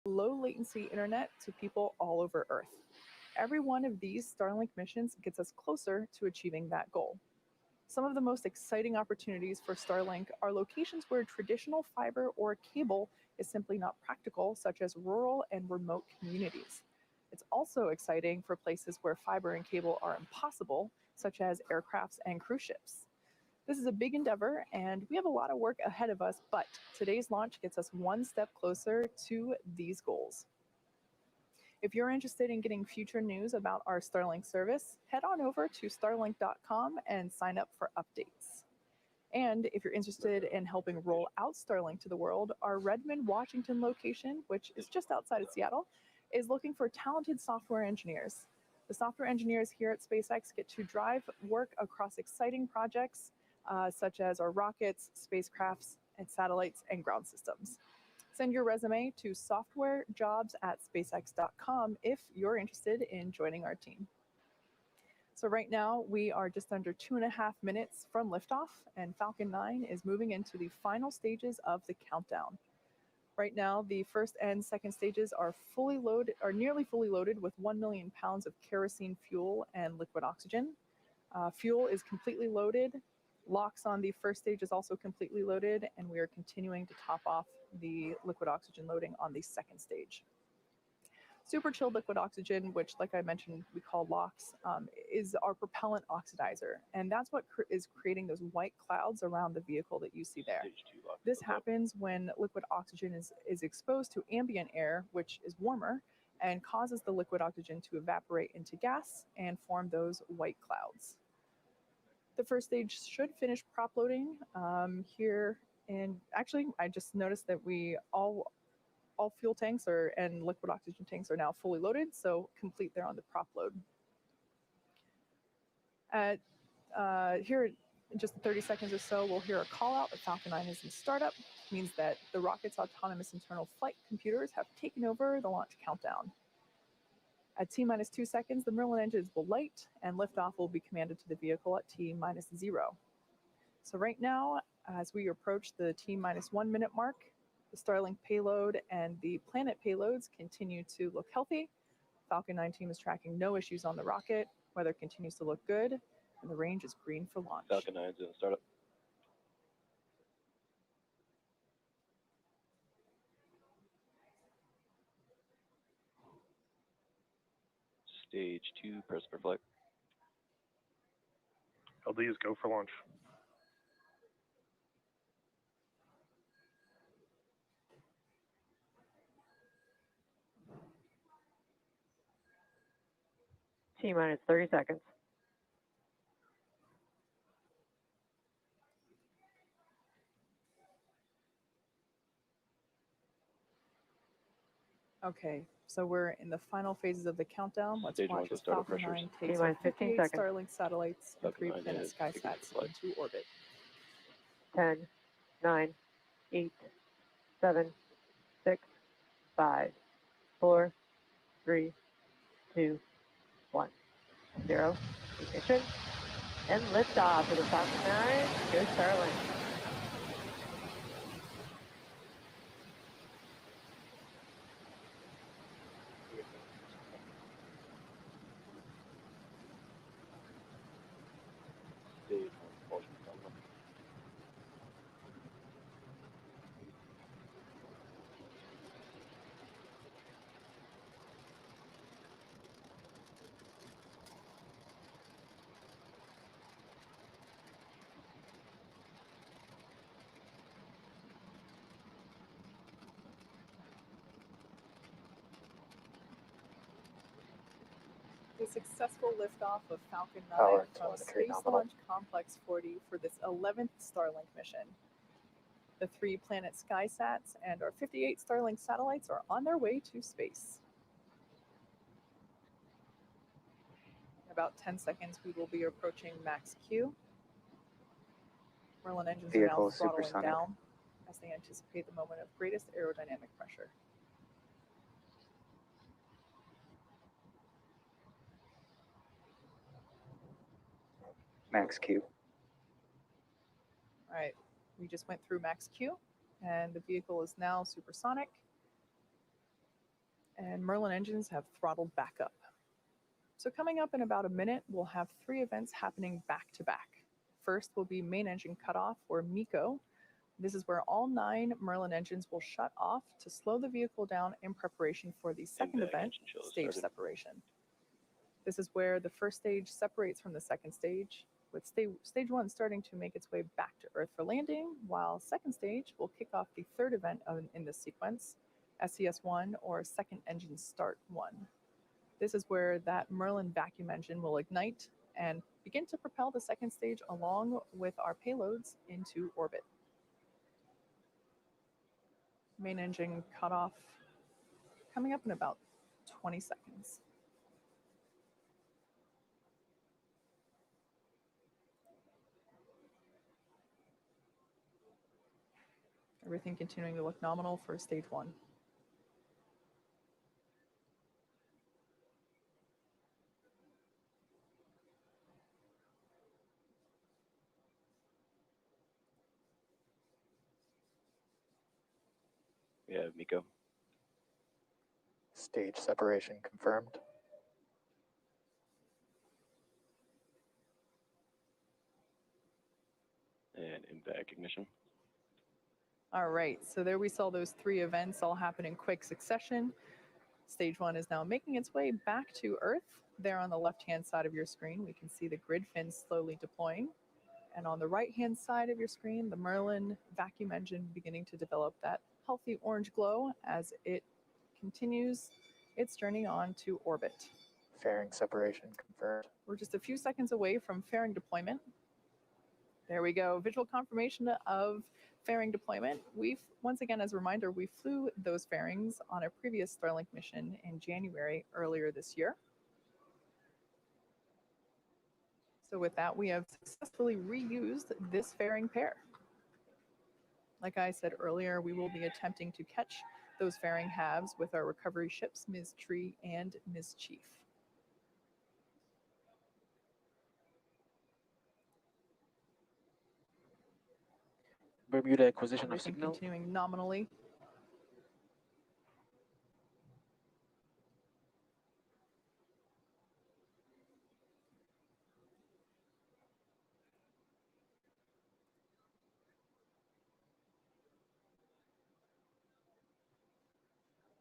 low latency internet to people all over Earth. Every one of these Starlink missions gets us closer to achieving that goal. Some of the most exciting opportunities for Starlink are locations where traditional fiber or cable is simply not practical, such as rural and remote communities. It's also exciting for places where fiber and cable are impossible, such as aircrafts and cruise ships. This is a big endeavor, and we have a lot of work ahead of us, but today's launch gets us one step closer to these goals. If you're interested in getting future news about our Starlink service, head on over to starlink.com and sign up for updates. And if you're interested in helping roll out Starlink to the world, our Redmond, Washington location, which is just outside of Seattle, is looking for talented software engineers. The software engineers here at SpaceX get to drive work across exciting projects such as our rockets, spacecrafts, and satellites and ground systems. Send your resume to softwarejobs@spacex.com if you're interested in joining our team. So right now we are just under 2.5 minutes from liftoff, and Falcon 9 is moving into the final stages of the countdown. Right now, the first and second stages are nearly fully loaded with 1 million pounds of kerosene fuel and liquid oxygen. Fuel is completely loaded. LOX on the first stage is also completely loaded, and we are continuing to top off the liquid oxygen loading on the second stage. Super chilled liquid oxygen, which, like I mentioned, we call LOX, is our propellant oxidizer, and that's what is creating those white clouds around the vehicle that you see there. This happens when liquid oxygen is exposed to ambient air, which is warmer, and causes the liquid oxygen to evaporate into gas and form those white clouds. The first stage should finish prop loading here, and actually, I just noticed that all fuel tanks and liquid oxygen tanks are now fully loaded, so complete there on the prop load. Here, in just 30 seconds or so, we'll hear a call out that Falcon 9 is in startup. It means that the rocket's autonomous internal flight computers have taken over the launch countdown. At T-minus 2 seconds, the Merlin engines will light, and liftoff will be commanded to the vehicle at T-minus 0. So right now, as we approach the T-minus 1 minute mark, the Starlink payload and the Planet payloads continue to look healthy. Falcon 9 team is tracking no issues on the rocket. Weather continues to look good, and the range is green for launch. Falcon 9's in startup. Stage 2, press for flight. LDs go for launch. T-minus 30 seconds. Okay, so we're in the final phases of the countdown. Let's Stage watch one as startup Falcon pressures. 9 takes T-minus 58 15 seconds. Starlink satellites and Falcon 3 9 Planet is SkySats flight. into orbit. 10, 9, 8, 7, 6, 5, 4, 3, 2, 1, 0. Ignition and liftoff of the Falcon 9. Go Starlink. Stage 1, propulsion terminal. A successful liftoff of Falcon 9 Power from telemetry Space nominal. Launch Complex 40 for this 11th Starlink mission. The 3 Planet SkySats and our 58 Starlink satellites are on their way to space. In about 10 seconds, we will be approaching max Q. Merlin engines are now Vehicle throttling supersonic. down as they anticipate the moment of greatest aerodynamic pressure. Max Q. All right, we just went through max Q, and the vehicle is now supersonic. and Merlin engines have throttled back up. So coming up in about a minute, we'll have 3 events happening back to back. First will be main engine cutoff, or MECO. This is where all 9 Merlin engines will shut off to slow the vehicle down in preparation for the second event, stage separation. This is where the first stage separates from the second stage, with stage 1 starting to make its way back to Earth for landing, while second stage will kick off the third event in this sequence, SES1, or second engine start 1. This is where that Merlin vacuum engine will ignite and begin to propel the second stage along with our payloads into orbit. Main engine cutoff coming up in about 20 seconds. Everything continuing to look nominal for stage 1. We have MECO. Stage separation confirmed. And impact ignition. All right, so there we saw those 3 events all happen in quick succession. Stage 1 is now making its way back to Earth. There on the left-hand side of your screen, we can see the grid fins slowly deploying. And on the right-hand side of your screen, the Merlin vacuum engine beginning to develop that healthy orange glow as it continues its journey on to orbit. Fairing separation confirmed. We're just a few seconds away from fairing deployment. There we go, visual confirmation of fairing deployment. Once again, as a reminder, we flew those fairings on a previous Starlink mission in January earlier this year. So with that, we have successfully reused this fairing pair. Like I said earlier, we will be attempting to catch those fairing halves with our recovery ships, Ms. Tree and Ms. Chief. Bermuda acquisition of Everything signal. continuing nominally.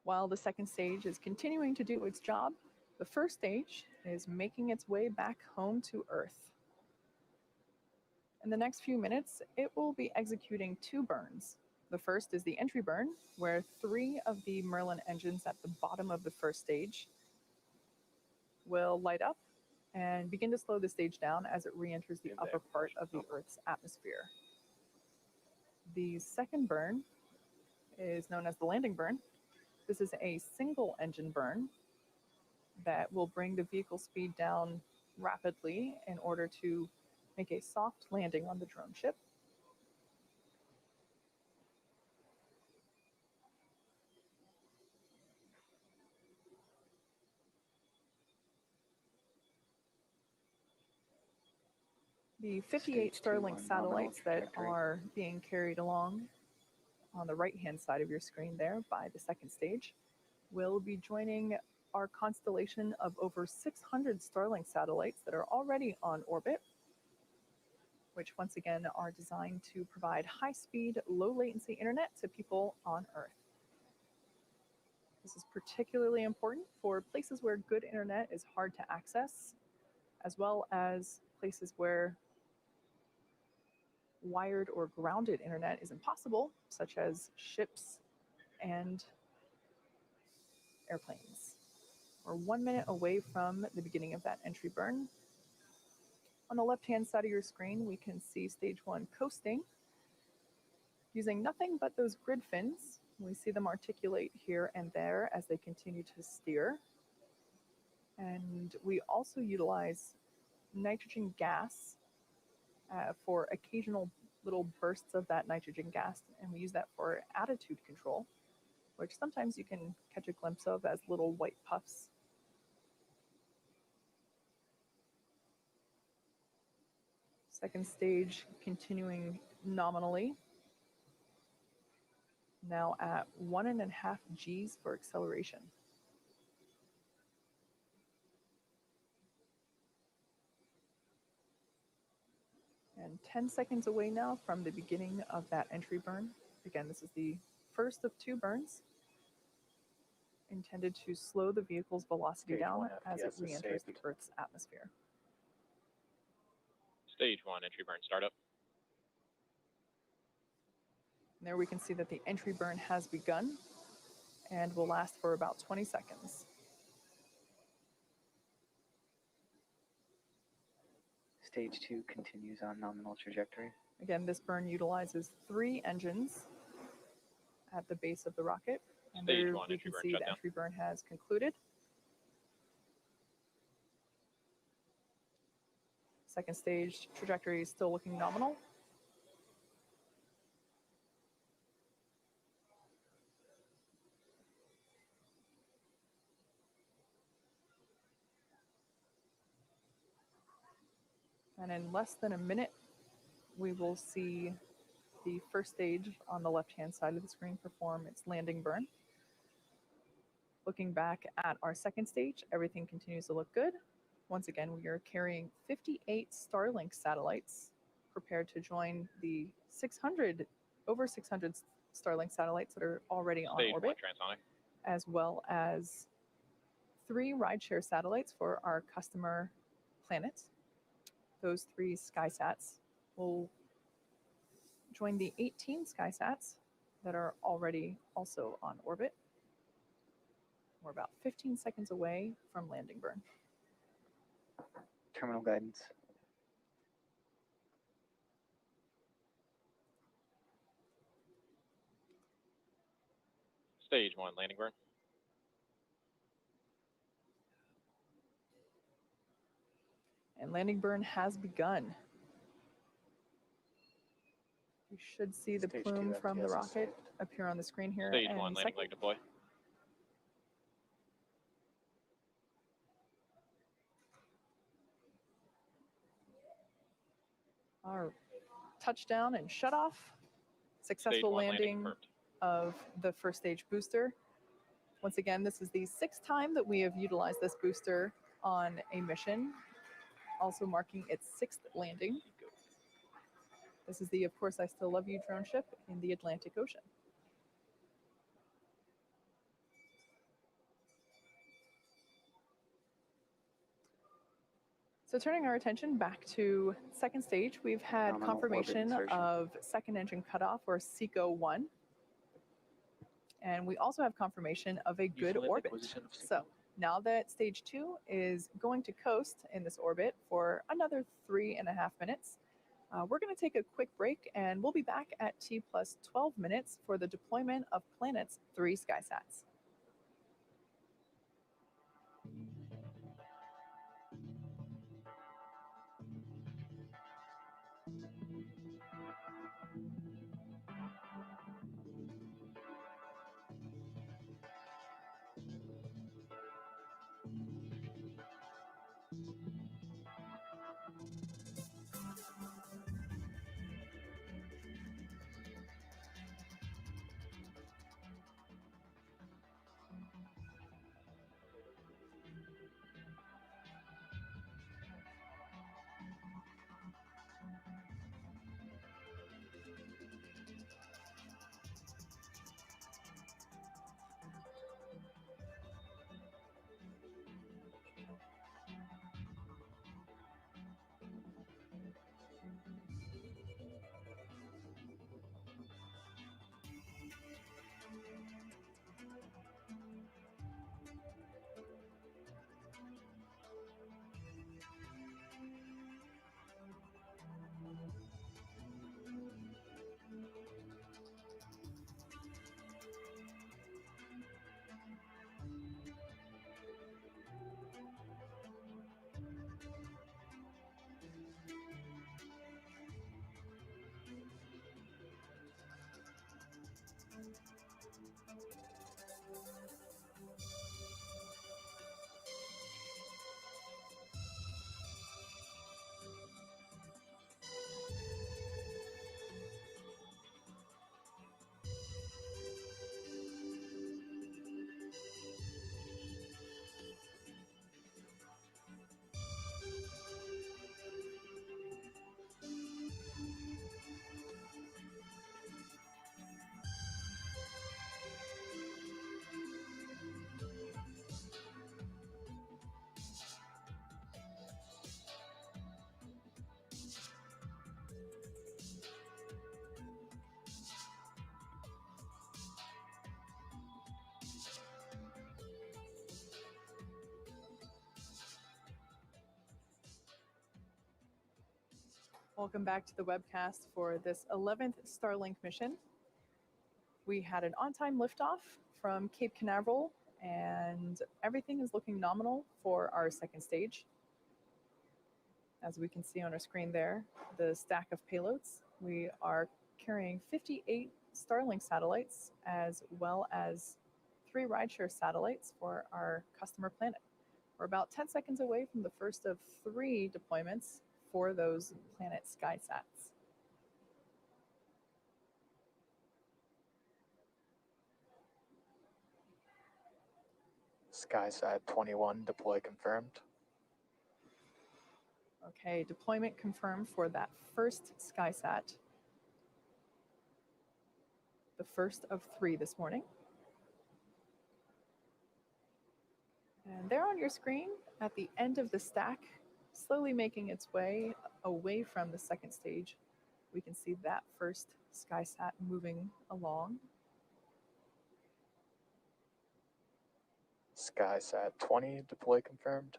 While the second stage is continuing to do its job, the first stage is making its way back home to Earth. In the next few minutes, it will be executing 2 burns. The first is the entry burn, where 3 of the Merlin engines at the bottom of the first stage will light up and begin to slow the stage down as it re-enters the upper part of the Earth's atmosphere. The second burn is known as the landing burn. This is a single engine burn that will bring the vehicle speed down rapidly in order to make a soft landing on the drone ship. The 58 Starlink satellites that are being carried along on the right-hand side of your screen there by the second stage will be joining our constellation of over 600 Starlink satellites that are already on orbit, which once again are designed to provide high-speed, low-latency internet to people on Earth. This is particularly important for places where good internet is hard to access, as well as places where wired or grounded internet is impossible, such as ships and airplanes. We're 1 minute away from the beginning of that entry burn. On the left-hand side of your screen, we can see stage 1 coasting using nothing but those grid fins. We see them articulate here and there as they continue to steer. And we also utilize nitrogen gas for occasional little bursts of that nitrogen gas, and we use that for attitude control, which sometimes you can catch a glimpse of as little white puffs. Second stage continuing nominally, now at 1.5 Gs for acceleration. And 10 seconds away now from the beginning of that entry burn. Again, this is the first of 2 burns intended to slow the vehicle's velocity Stage down 1 as it FPS is re-enters the saved. Earth's atmosphere. Stage 1 entry burn startup. And there we can see that the entry burn has begun and will last for about 20 seconds. Stage 2 continues on nominal trajectory. Again, this burn utilizes 3 engines at the base of the rocket. And Stage there 1 we entry can burn see the shutdown. entry burn has concluded. Second stage trajectory is still looking nominal. And in less than a minute, we will see the first stage on the left-hand side of the screen perform its landing burn. Looking back at our second stage, everything continues to look good. Once again, we are carrying 58 Starlink satellites prepared to join the over 600 Starlink satellites that are already on Stage 1 orbit, transonic. as well as 3 rideshare satellites for our customer planets. Those 3 SkySats will join the 18 SkySats that are already also on orbit. We're about 15 seconds away from landing burn. Terminal guidance. Stage 1 landing burn. And landing burn has begun. You should see the Stage plume 2 from the FPS is rocket saved. appear on the screen here. Stage in 1 a landing second. leg deploy. Our touchdown and shut off. Stage Successful 1 landing landing confirmed. of the first stage booster. Once again, this is the 6th time that we have utilized this booster on a mission, also marking its 6th landing. This is the Of Course I Still Love You drone ship in the Atlantic Ocean. So turning our attention back to second stage, we've had Nominal orbit confirmation insertion. of second engine cutoff, or SECO-1. And we also have confirmation of a good Useful orbit. acquisition of So now that stage 2 is going to coast in this orbit for another 3.5 minutes, we're going to take a quick break, and we'll be back at T+12 minutes for the deployment of Planet's 3 SkySats. Welcome back to the webcast for this 11th Starlink mission. We had an on-time liftoff from Cape Canaveral, and everything is looking nominal for our second stage. As we can see on our screen there, the stack of payloads. We are carrying 58 Starlink satellites, as well as 3 rideshare satellites for our customer planet. We're about 10 seconds away from the first of 3 deployments for those Planet SkySats. SkySat 21 deploy confirmed. Okay, deployment confirmed for that first SkySat, the first of 3 this morning. And there on your screen, at the end of the stack, slowly making its way away from the second stage, we can see that first SkySat moving along. SkySat 20 deploy confirmed.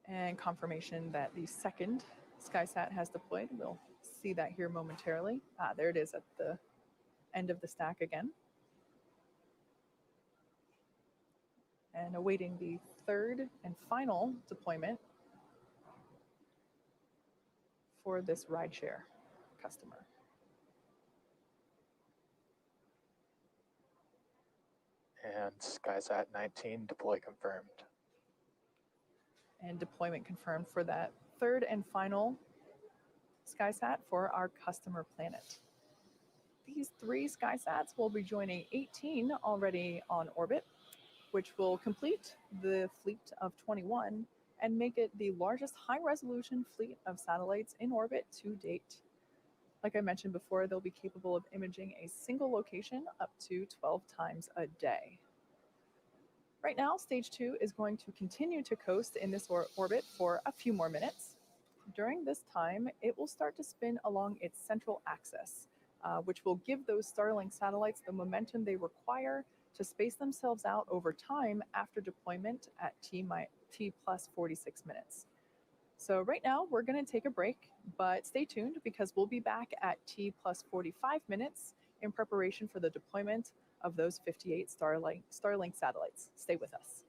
And confirmation that the second SkySat has deployed. We'll see that here momentarily. There it is at the end of the stack again. And awaiting the third and final deployment for this rideshare customer. And SkySat 19 deploy confirmed. And deployment confirmed for that third and final SkySat for our customer planet. These 3 SkySats will be joining 18 already on orbit, which will complete the fleet of 21 and make it the largest high-resolution fleet of satellites in orbit to date. Like I mentioned before, they'll be capable of imaging a single location up to 12 times a day. Right now, stage 2 is going to continue to coast in this orbit for a few more minutes. During this time, it will start to spin along its central axis, which will give those Starlink satellites the momentum they require to space themselves out over time after deployment at T plus 46 minutes. So right now, we're going to take a break, but stay tuned because we'll be back at T plus 45 minutes in preparation for the deployment of those 58 Starlink satellites. Stay with us.